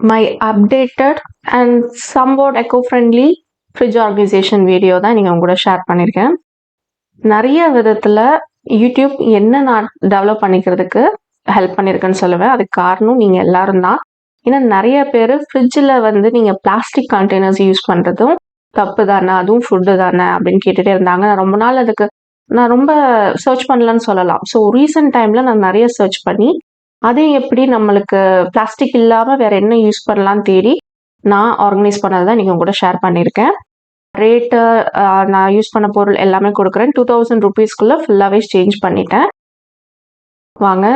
my updated and somewhat eco-friendly fridge organization video தான் நீங்கள் உங்க கூட ஷேர் பண்ணியிருக்கேன். நிறைய விதத்தில் யூடியூப் என்ன நான் டெவலப் பண்ணிக்கிறதுக்கு ஹெல்ப் பண்ணியிருக்கேன்னு சொல்லுவேன். அதுக்கு காரணம் நீங்கள் எல்லாரும் தான். ஏன்னா நிறைய பேர் ஃப்ரிட்ஜில் வந்து நீங்கள் பிளாஸ்டிக் கண்டெய்னர்ஸ் யூஸ் பண்ணுறதும் தப்பு தானே, அதுவும் ஃபுட்டு தானே அப்படின்னு கேட்டுகிட்டே இருந்தாங்க. நான் ரொம்ப நாள் அதுக்கு நான் ரொம்ப சர்ச் பண்ணலன்னு சொல்லலாம். ஸோ ரீசெண்ட் டைமில் நான் நிறைய சர்ச் பண்ணி அதே எப்படி நம்மளுக்கு பிளாஸ்டிக் இல்லாமல் வேற என்ன யூஸ் பண்ணலான்னு தேடி நான் ஆர்கனைஸ் பண்ணதை தான் நீங்கள் கூட ஷேர் பண்ணியிருக்கேன். ரேட்டு நான் யூஸ் பண்ண பொருள் எல்லாமே கொடுக்குறேன். 2000 rupeesக்குள்ளே ஃபுல்லாகவே சேஞ்ச் பண்ணிட்டேன். வாங்க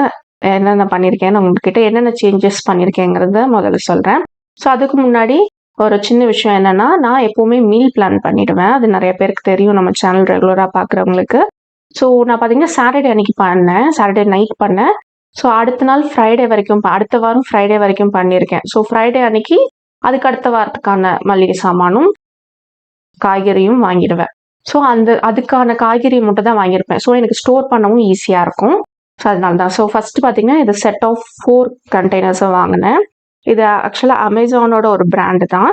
என்னென்ன பண்ணியிருக்கேன், உங்ககிட்ட என்னென்ன சேஞ்சஸ் பண்ணியிருக்கேங்கிறத முதல்ல சொல்கிறேன். ஸோ அதுக்கு முன்னாடி ஒரு சின்ன விஷயம் என்னென்னா, நான் எப்போவுமே மீல் பிளான் பண்ணிவிடுவேன். அது நிறைய பேருக்கு தெரியும், நம்ம சேனல் ரெகுலராக பார்க்குறவங்களுக்கு. ஸோ நான் பார்த்தீங்கன்னா சாட்டர்டே அன்னைக்கு பண்ணேன், சாட்டர்டே நைட் பண்ணேன். ஸோ அடுத்த நாள் ஃப்ரைடே வரைக்கும், அடுத்த வாரம் ஃப்ரைடே வரைக்கும் பண்ணியிருக்கேன். ஸோ ஃப்ரைடே அன்னைக்கு அதுக்கு அடுத்த வாரத்துக்கான மளிகை சாமானும் காய்கறியும் வாங்கிடுவேன். ஸோ அதுக்கான காய்கறி மட்டும் தான் வாங்கியிருப்பேன். ஸோ எனக்கு ஸ்டோர் பண்ணவும் ஈஸியாக இருக்கும். ஸோ அதனால தான். ஸோ ஃபஸ்ட்டு பார்த்தீங்கன்னா இது செட் ஆஃப் 4 கண்டெய்னர்ஸை வாங்கினேன். இது ஆக்சுவலாக அமேசானோட ஒரு பிராண்டு தான்.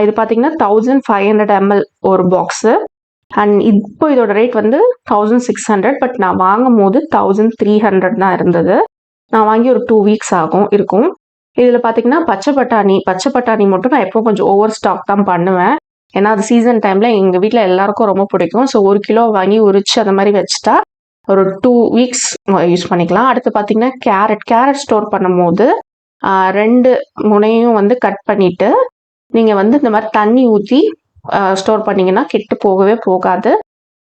இது பார்த்தீங்கன்னா 1500 ml ஒரு பாக்ஸு. அண்ட் இப்போ இதோட ரேட் வந்து 1600. பட் நான் வாங்கும் போது 1300 தான் இருந்தது. நான் வாங்கி ஒரு 2 weeks இருக்கும். இதில் பார்த்தீங்கன்னா பச்சை பட்டாணி மட்டும் நான் எப்போ கொஞ்சம் ஓவர் ஸ்டாக் தான் பண்ணுவேன். ஏன்னா அது சீசன் டைமில் எங்கள் வீட்டில் எல்லாருக்கும் ரொம்ப பிடிக்கும். ஸோ 1 கிலோ வாங்கி உரிச்சு அந்த மாதிரி வச்சுட்டா ஒரு 2 weeks யூஸ் பண்ணிக்கலாம். அடுத்து பார்த்தீங்கன்னா கேரட் ஸ்டோர் பண்ணும் போது 2 முனையும் வந்து கட் பண்ணிவிட்டு நீங்கள் வந்து இந்த மாதிரி தண்ணி ஊற்றி ஸ்டோர் பண்ணிங்கன்னா கெட்டு போகவே போகாது.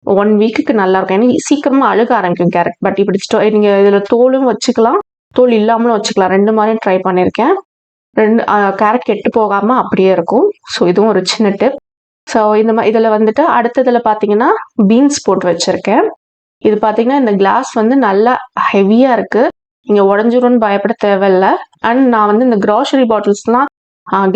1 weekக்கு நல்லாயிருக்கும். ஏன்னா சீக்கிரமாக அழுக ஆரம்பிக்கும் கேரட். பட் இப்படி நீங்கள் இதில் தோலும் வச்சுக்கலாம், தோல் இல்லாமலும் வச்சுக்கலாம். 2 மாதிரியும் ட்ரை பண்ணியிருக்கேன். 2 கேரட் கெட்டு போகாமல் அப்படியே இருக்கும். ஸோ இதுவும் ஒரு சின்ன டிப். ஸோ இதில் வந்துட்டு அடுத்ததில் பார்த்தீங்கன்னா பீன்ஸ் போட்டு வச்சுருக்கேன். இது பார்த்தீங்கன்னா இந்த கிளாஸ் வந்து நல்லா ஹெவியாக இருக்குது. நீங்கள் உடஞ்சிரும்னு பயப்பட தேவையில்லை. அண்ட் நான் வந்து இந்த க்ராசரி பாட்டில்ஸ்லாம்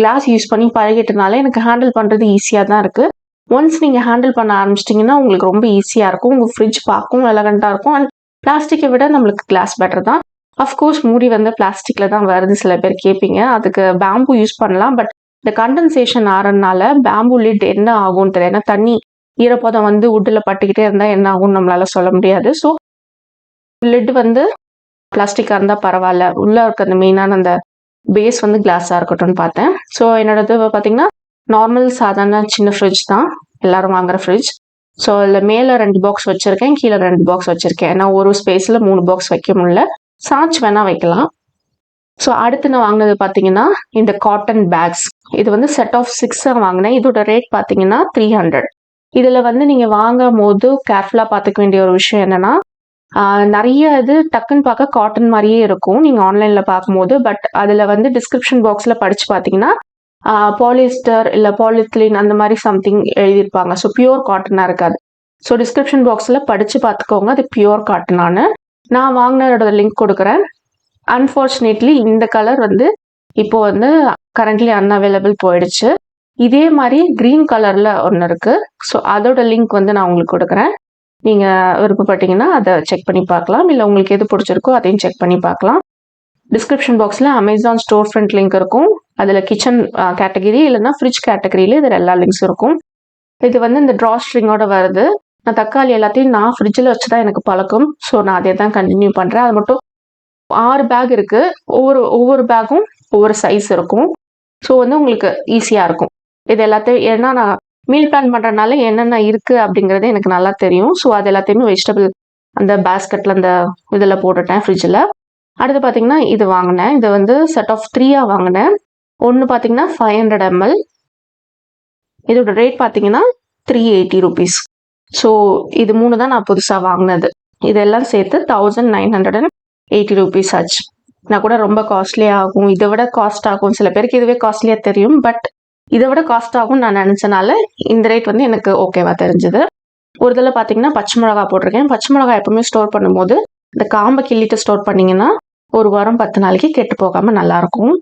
கிளாஸ் யூஸ் பண்ணி பழகிட்டனால எனக்கு ஹேண்டில் பண்ணுறது ஈஸியாக தான் இருக்குது. ஒன்ஸ் நீங்கள் ஹேண்டில் பண்ண ஆரம்பிச்சிட்டிங்கன்னா உங்களுக்கு ரொம்ப ஈஸியாக இருக்கும். உங்கள் ஃப்ரிட்ஜ் பார்க்கவும் எலகண்ட்டாக இருக்கும். அண்ட் பிளாஸ்டிக்கை விட நம்மளுக்கு கிளாஸ் பெட்டர் தான். அஃப்கோர்ஸ் மூடி வந்து பிளாஸ்டிக்கில் தான் வருது. சில பேர் கேட்பீங்க, அதுக்கு பேம்பு யூஸ் பண்ணலாம். பட் இந்த கண்டென்சேஷன் ஆறதுனால பேம்பு லிட் என்ன ஆகும்னு தெரியாது. ஏன்னா தண்ணி ஈரப்பதம் வந்து உட்டில் பட்டுக்கிட்டே இருந்தால் என்ன ஆகும்னு நம்மளால சொல்ல முடியாது. ஸோ லிட் வந்து பிளாஸ்டிக்காக இருந்தால் பரவாயில்ல, உள்ளே இருக்க அந்த மெயினான அந்த பேஸ் வந்து கிளாஸாக இருக்கட்டும்னு பார்த்தேன். ஸோ என்னோடது பார்த்தீங்கன்னா நார்மல் சாதாரண சின்ன ஃப்ரிட்ஜ் தான், எல்லாரும் வாங்குற ஃப்ரிட்ஜ். ஸோ அதில் மேலே 2 பாக்ஸ் வச்சுருக்கேன், கீழே 2 பாக்ஸ் வச்சுருக்கேன். ஏன்னா ஒரு ஸ்பேஸில் 3 பாக்ஸ் வைக்க முடியல, சார்ஜ் வேணால் வைக்கலாம். ஸோ அடுத்து நான் வாங்கினது பார்த்தீங்கன்னா இந்த காட்டன் பேக்ஸ். இது வந்து செட் ஆஃப் 6 வாங்கினேன். இதோட ரேட் பார்த்தீங்கன்னா 300. இதில் வந்து நீங்கள் வாங்கும் போது கேர்ஃபுல்லாக பார்த்துக்க வேண்டிய ஒரு விஷயம் என்னென்னா, நிறைய இது டக்குன்னு பார்க்க காட்டன் மாதிரியே இருக்கும் நீங்கள் ஆன்லைனில் பார்க்கும்போது. பட் அதில் வந்து டிஸ்கிரிப்ஷன் பாக்ஸில் படித்து பார்த்தீங்கன்னா பாலிஸ்டர் இல்லை பாலித்லின் அந்த மாதிரி சம்திங் எழுதியிருப்பாங்க. ஸோ பியூர் காட்டனாக இருக்காது. ஸோ டிஸ்கிரிப்ஷன் பாக்ஸில் படித்து பார்த்துக்கோங்க அது பியூர் காட்டனானு. நான் வாங்கினதோட லிங்க் கொடுக்குறேன். அன்ஃபார்ச்சுனேட்லி இந்த கலர் வந்து இப்போ வந்து கரண்ட்லி அன்அவைலபிள் போயிடுச்சு. இதே மாதிரி க்ரீன் கலரில் ஒன்று இருக்குது. ஸோ அதோட லிங்க் வந்து நான் உங்களுக்கு கொடுக்குறேன். நீங்கள் விருப்பப்பட்டீங்கன்னா அதை செக் பண்ணி பார்க்கலாம். இல்லை உங்களுக்கு எது பிடிச்சிருக்கோ அதையும் செக் பண்ணி பார்க்கலாம். டிஸ்கிரிப்ஷன் பாக்ஸில் அமேசான் ஸ்டோர் ஃப்ரண்ட் லிங்க் இருக்கும். அதில் கிச்சன் கேட்டகரி இல்லைன்னா ஃப்ரிட்ஜ் கேட்டகரியில் இதில் எல்லா லிங்க்ஸும் இருக்கும். இது வந்து இந்த ட்ரா ஸ்ட்ரிங்கோட வருது. நான் தக்காளி எல்லாத்தையும் நான் ஃப்ரிட்ஜில் வச்சு தான் எனக்கு பழக்கம். ஸோ நான் அதே தான் கண்டினியூ பண்ணுறேன். அது மட்டும் 6 பேக் இருக்குது. ஒவ்வொரு பேக்கும் ஒவ்வொரு சைஸ் இருக்கும். ஸோ வந்து உங்களுக்கு ஈஸியாக இருக்கும். இது எல்லாத்தையும் ஏன்னா நான் மீல் பிளான் பண்ணுறதுனால என்னென்ன இருக்குது அப்படிங்கிறது எனக்கு நல்லா தெரியும். ஸோ அது எல்லாத்தையுமே வெஜிடபிள் அந்த பேஸ்கெட்டில் அந்த இதில் போட்டுட்டேன் ஃப்ரிட்ஜில். அடுத்து பார்த்தீங்கன்னா இது வாங்கினேன். இது வந்து செட் ஆஃப் 3 வாங்கினேன். ஒன்று பார்த்தீங்கன்னா 500 ml. இதோட ரேட் பார்த்தீங்கன்னா 380 rupees. ஸோ இது 3 தான் நான் புதுசாக வாங்கினது. இதெல்லாம் சேர்த்து 1980 rupees ஆச்சு. நான் கூட ரொம்ப காஸ்ட்லியாக ஆகும், இதை விட காஸ்ட் ஆகும், சில பேருக்கு இதுவே காஸ்ட்லியாக தெரியும். பட் இதை விட காஸ்ட் ஆகும் நான் நினச்சனால இந்த ரேட் வந்து எனக்கு ஓகேவா தெரிஞ்சுது. ஒரு இதில் பார்த்தீங்கன்னா பச்சை மிளகா போட்டிருக்கேன். பச்சை மிளகா எப்பவுமே ஸ்டோர் பண்ணும்போது இந்த காம்பை கிள்ளிட்டு ஸ்டோர் பண்ணிங்கன்னா 1 வாரம் 10 நாளைக்கு கெட்டு போகாமல் நல்லாயிருக்கும்.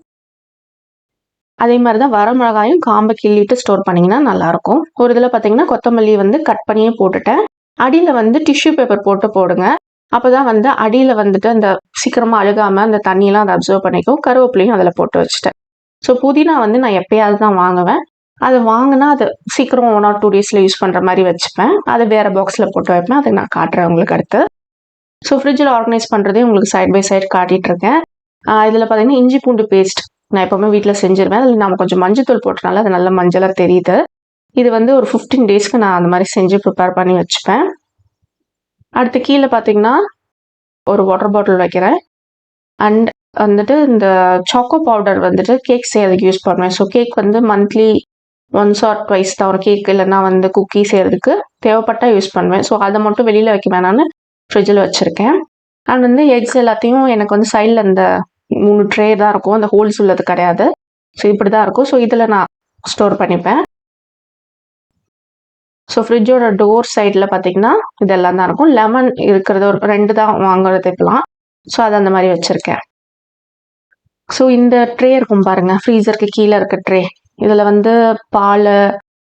அதே மாதிரி தான் வர மிளகாயும் காம்பை கிள்ளிட்டு ஸ்டோர் பண்ணிங்கன்னா நல்லாயிருக்கும். ஒரு இதில் பார்த்தீங்கன்னா கொத்தமல்லி வந்து கட் பண்ணியே போட்டுட்டேன். அடியில் வந்து டிஷ்யூ பேப்பர் போட்டு போடுங்க. அப்போ தான் வந்து அடியில் வந்துட்டு அந்த சீக்கிரமாக அழுகாமல் அந்த தண்ணியெலாம் அதை அப்சர்வ் பண்ணிக்கும். கருவேப்பிலையும் அதில் போட்டு வச்சுட்டேன். ஸோ புதினா வந்து நான் எப்பயாவது தான் வாங்குவேன். அது வாங்கினா அது சீக்கிரம் 1 or 2 டேஸில் யூஸ் பண்ணுற மாதிரி வச்சுப்பேன். அதை வேறு பாக்ஸில் போட்டு வைப்பேன். அதை நான் காட்டுறேன் உங்களுக்கு அடுத்து. ஸோ ஃப்ரிட்ஜில் ஆர்கனைஸ் பண்ணுறதே உங்களுக்கு சைட் பை சைட் காட்டிகிட்ருக்கேன். இதில் பார்த்தீங்கன்னா இஞ்சி பூண்டு பேஸ்ட் நான் எப்போவுமே வீட்டில் செஞ்சுருவேன். அதில் நம்ம கொஞ்சம் மஞ்சத்தூள் போட்டனால அது நல்ல மஞ்சளாக தெரியுது. இது வந்து ஒரு 15 டேஸ்க்கு நான் அந்த மாதிரி செஞ்சு ப்ரிப்பேர் பண்ணி வச்சுப்பேன். அடுத்து கீழே பார்த்தீங்கன்னா ஒரு வாட்டர் பாட்டில் வைக்கிறேன். அண்ட் வந்துட்டு இந்த சாக்கோ பவுடர் வந்துட்டு கேக் செய்யறதுக்கு யூஸ் பண்ணுவேன். ஸோ கேக் வந்து மந்த்லி 1 or 2 தான் ஒரு கேக் இல்லைன்னா வந்து குக்கி செய்யறதுக்கு தேவைப்பட்டால் யூஸ் பண்ணுவேன். ஸோ அதை மட்டும் வெளியில் வைக்க வேணான்னு ஃப்ரிட்ஜில் வச்சுருக்கேன். அண்ட் வந்து எக்ஸ் எல்லாத்தையும் எனக்கு வந்து சைடில் இந்த 3 ட்ரே தான் இருக்கும். அந்த ஹோல்ஸ் உள்ளது கிடையாது. ஸோ இப்படி தான் இருக்கும். ஸோ இதில் நான் ஸ்டோர் பண்ணிப்பேன். ஸோ ஃப்ரிட்ஜோட டோர் சைடில் பார்த்தீங்கன்னா இதெல்லாம் தான் இருக்கும். லெமன் இருக்கிறது ஒரு 2 தான் வாங்குறது இப்போலாம். ஸோ அதை அந்த மாதிரி வச்சுருக்கேன். ஸோ இந்த ட்ரே இருக்கும் பாருங்கள், ஃப்ரீசருக்கு கீழே இருக்க ட்ரே. இதில் வந்து பால்,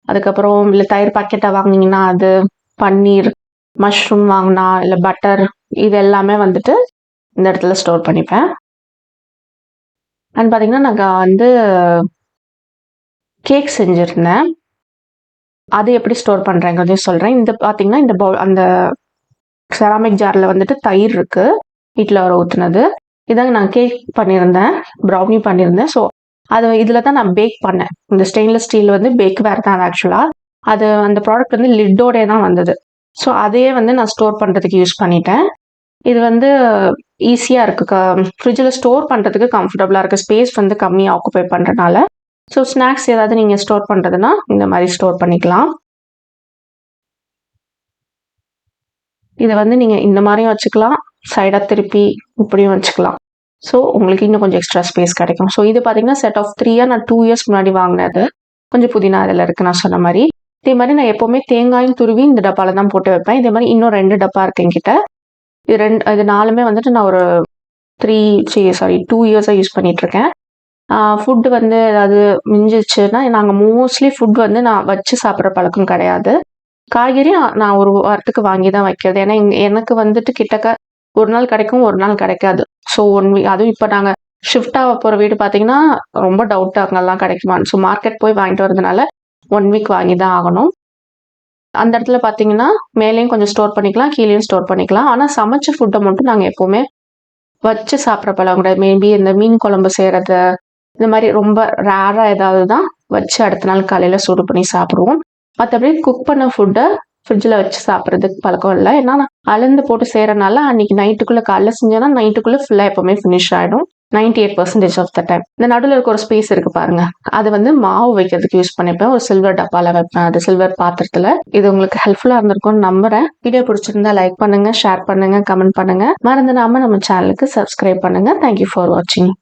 அதுக்கப்புறம் இல்லை தயிர் பாக்கெட்டாக வாங்கினீங்கன்னா அது, பன்னீர், மஷ்ரூம் வாங்கினா இல்லை பட்டர், இது எல்லாமே வந்துட்டு இந்த இடத்துல ஸ்டோர் பண்ணிப்பேன். அண்ட் பார்த்தீங்கன்னா நாங்கள் வந்து கேக் செஞ்சுருந்தேன். அது எப்படி ஸ்டோர் பண்ணுறேங்கிறதையும் சொல்கிறேன். இந்த பார்த்தீங்கன்னா இந்த பவுல் அந்த செராமிக் ஜாரில் வந்துட்டு தயிர் இருக்குது, வீட்டில் வர ஊற்றுனது. இதாங்க நான் கேக் பண்ணியிருந்தேன், ப்ரௌனி பண்ணியிருந்தேன். ஸோ அது இதில் தான் நான் பேக் பண்ணேன். இந்த ஸ்டெயின்லெஸ் ஸ்டீல் வந்து பேக் வேறு தான் ஆக்சுவலாக. அது அந்த ப்ராடக்ட் வந்து லிட்டோடே தான் வந்தது. ஸோ அதையே வந்து நான் ஸ்டோர் பண்ணுறதுக்கு யூஸ் பண்ணிட்டேன். இது வந்து ஈஸியாக இருக்குது, ஃப்ரிட்ஜில் ஸ்டோர் பண்ணுறதுக்கு கம்ஃபர்டபுளாக இருக்குது. ஸ்பேஸ் வந்து கம்மியாக ஆக்குபை பண்ணுறதுனால. ஸோ ஸ்நாக்ஸ் ஏதாவது நீங்கள் ஸ்டோர் பண்ணுறதுனா இந்த மாதிரி ஸ்டோர் பண்ணிக்கலாம். இதை வந்து நீங்கள் இந்த மாதிரியும் வச்சுக்கலாம், சைடாக திருப்பி இப்படியும் வச்சுக்கலாம். ஸோ உங்களுக்கு இன்னும் கொஞ்சம் எக்ஸ்ட்ரா ஸ்பேஸ் கிடைக்கும். ஸோ இது பார்த்தீங்கன்னா செட் ஆஃப் 3 நான் 2 இயர்ஸ் முன்னாடி வாங்கினது. கொஞ்சம் புதினா அதில் இருக்குது நான் சொன்ன மாதிரி. இதே மாதிரி நான் எப்போவுமே தேங்காயும் துருவி இந்த டப்பாவில் தான் போட்டு வைப்பேன். இதே மாதிரி இன்னும் 2 டப்பா இருக்கு என்கிட்ட. இது 4மே வந்துட்டு நான் ஒரு 2 இயர்ஸாக யூஸ் பண்ணிகிட்ருக்கேன். ஃபுட்டு வந்து ஏதாவது மிஞ்சிச்சுன்னா நாங்கள் மோஸ்ட்லி ஃபுட் வந்து நான் வச்சு சாப்பிட்ற பழக்கம் கிடையாது. காய்கறி நான் ஒரு வாரத்துக்கு வாங்கி தான் வைக்கிறது. ஏன்னா எனக்கு வந்துட்டு கிட்டக்க ஒரு நாள் கிடைக்கும், ஒரு நாள் கிடைக்காது. ஸோ 1 வீக், அதுவும் இப்போ நாங்கள் ஷிஃப்டாக போகிற வீடு பார்த்தீங்கன்னா ரொம்ப டவுட்டாக அங்கெல்லாம் கிடைக்குமான்னு. ஸோ மார்க்கெட் போய் வாங்கிட்டு வரதுனால 1 வீக் வாங்கி தான் ஆகணும். அந்த இடத்துல பார்த்தீங்கன்னா மேலேயும் கொஞ்சம் ஸ்டோர் பண்ணிக்கலாம், கீழேயும் ஸ்டோர் பண்ணிக்கலாம். ஆனால் சமைச்ச ஃபுட்டை மட்டும் நாங்கள் எப்போவுமே வச்சு சாப்பிட்ற பழம் கிடையாது. மேபி இந்த மீன் குழம்பு செய்கிறது, இந்த மாதிரி ரொம்ப ரேராக ஏதாவது தான் வச்சு அடுத்த நாள் காலையில் சூடு பண்ணி சாப்பிடுவோம். மற்றபடி குக் பண்ண ஃபுட்டை ஃப்ரிட்ஜில் வச்சு சாப்பிட்றதுக்கு பழக்கம் இல்லை. ஏன்னா நான் அளந்து போட்டு செய்கிறனால அன்றைக்கி நைட்டுக்குள்ளே காலைல செஞ்சேன்னா நைட்டுக்குள்ளே ஃபுல்லாக எப்போவுமே ஃபினிஷ் ஆகிடும் 98% ஆஃப் த டைம். இந்த நடுவில் இருக்க ஒரு ஸ்பேஸ் இருக்குது பாருங்கள், அது வந்து மாவு வைக்கிறதுக்கு யூஸ் பண்ணிப்பேன். ஒரு சில்வர் டப்பாவில் வைப்பேன், அது சில்வர் பாத்திரத்தில். இது உங்களுக்கு ஹெல்ப்ஃபுல்லாக இருந்திருக்கும்னு நம்புகிறேன். வீடியோ பிடிச்சிருந்தா லைக் பண்ணுங்கள், ஷேர் பண்ணுங்கள், கமெண்ட் பண்ணுங்கள். மறந்துடாமல் நம்ம சேனலுக்கு சப்ஸ்கிரைப் பண்ணுங்கள். தேங்க்யூ ஃபார் வாட்சிங்.